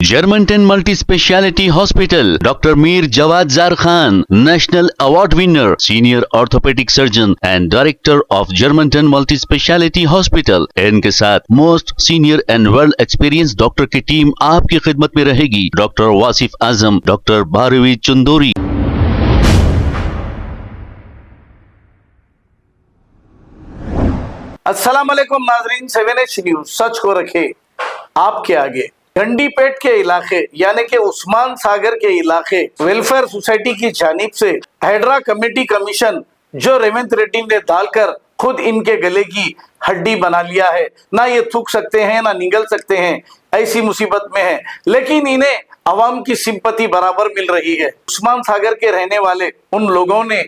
Germantown Multi Speciality Hospital, Dr. Mir Jawad Zar Khan, National Award winner, Senior Orthopedic Surgeon and Director of Germantown Multi Speciality Hospital. इनके साथ most senior and world experience doctor की team आपकी खिदमत में रहेगी। Doctor Wasif Azam, doctor Bharvi Chandori. अस्सलाम वालेकुम नाजरीन, 7H न्यूज सच को रखे आपके आगे। गंडीपेट के इलाके यानी कि उस्मान सागर के इलाके वेलफेयर सोसाइटी की जानिब से हाइड्रा कमेटी कमीशन जो रेवंत रेड्डी ने डालकर खुद इनके गले की हड्डी बना लिया है, ना ये थूक सकते हैं ना निगल सकते हैं, ऐसी मुसीबत में है। लेकिन इन्हें अवाम की सिंपति बराबर मिल रही है। उस्मान सागर के रहने वाले उन लोगों ने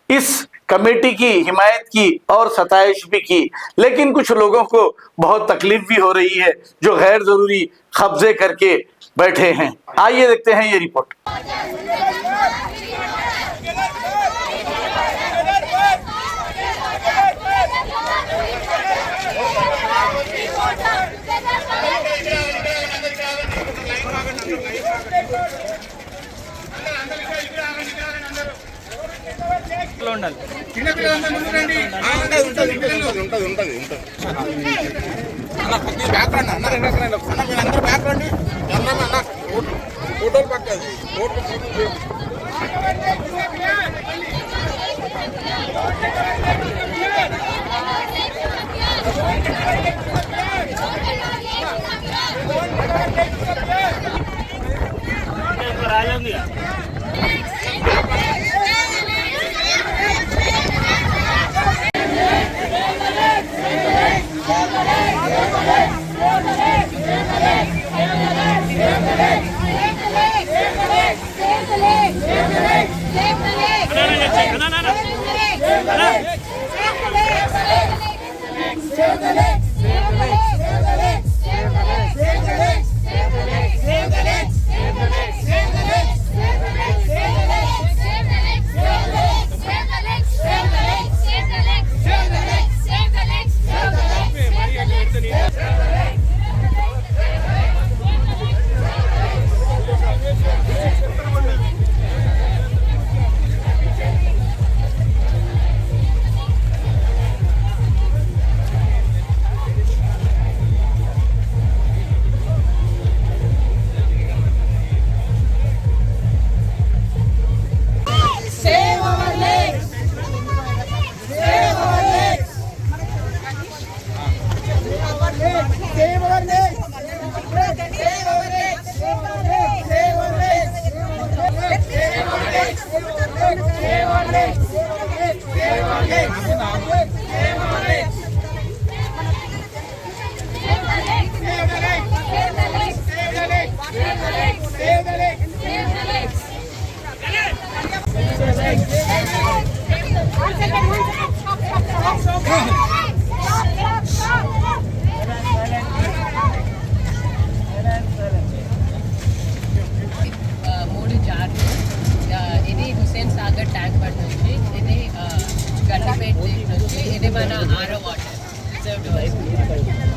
इस कमेटी की हिमायत की और सताइश भी की, लेकिन कुछ लोगों को बहुत तकलीफ भी हो रही है जो गैर जरूरी कब्जे करके बैठे हैं। आइए देखते हैं ये रिपोर्ट। ఫోటోలు పక్కది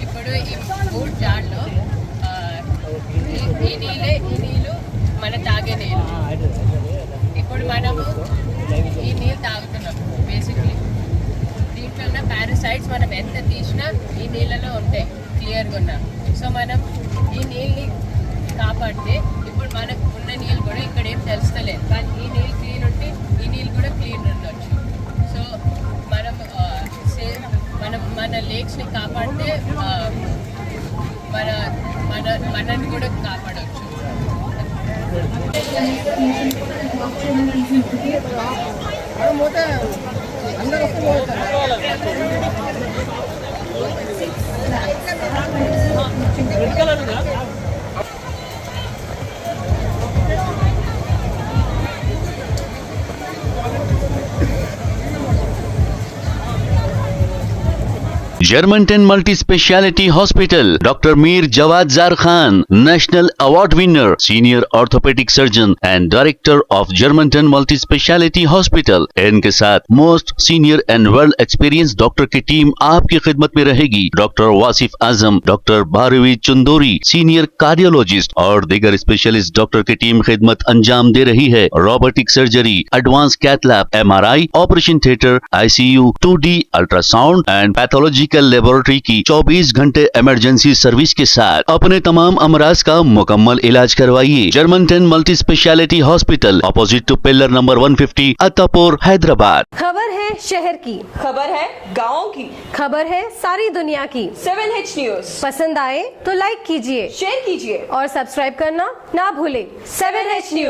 ఇప్పుడు ఈ 3 జార్లో ఈ నీళ్ళు మన తాగే నీళ్ళు. ఇప్పుడు మనము ఈ నీళ్ళు తాగుతున్నాం. బేసిక్లీ దీంట్లో ఉన్న పారాసైట్స్ మనం ఎంత తీసినా ఈ నీళ్ళలో ఉంటాయి, క్లియర్గా ఉన్నా. సో మనం ఈ నీళ్ళని కాపాడితే ఇప్పుడు మనకు ఉన్న నీళ్ళు కూడా ఇక్కడ ఏం తెలుస్తలేదు, కానీ ఈ నీళ్ళు క్లీన్ ఉంటే ఈ నీళ్ళు కూడా క్లీన్ ఉండొచ్చు. సో మనం మన లేక్స్ని కాపాడితే మనని కూడా కాపాడవచ్చు. Germanton multi speciality hospital, doctor Mir Jawad Jar Khan, national award winner, senior orthopaedic surgeon and director of Germanton multi speciality hospital. इनके साथ most senior and well experience doctor की टीम आपकी खिदमत में रहेगी। Doctor Wasif Azam, doctor Bharvi Chandori, senior cardiologist और दीगर स्पेशलिस्ट डॉक्टर की टीम खिदमत अंजाम दे रही है। Robotic surgery, advance cath lab, MRI, operation theatre, ICU, 2D ultrasound and pathological laboratory की 24 घंटे इमरजेंसी सर्विस के साथ अपने तमाम अमराज का मुकम्मल इलाज करवाइए। Germanten multi speciality hospital, opposite to pillar number 150, Attapur, Hyderabad. खबर है शहर की, खबर है गाँव की, खबर है सारी दुनिया की। 7H न्यूज पसंद आए तो लाइक कीजिए, शेयर कीजिए और सब्सक्राइब करना ना भूलें। 7H news.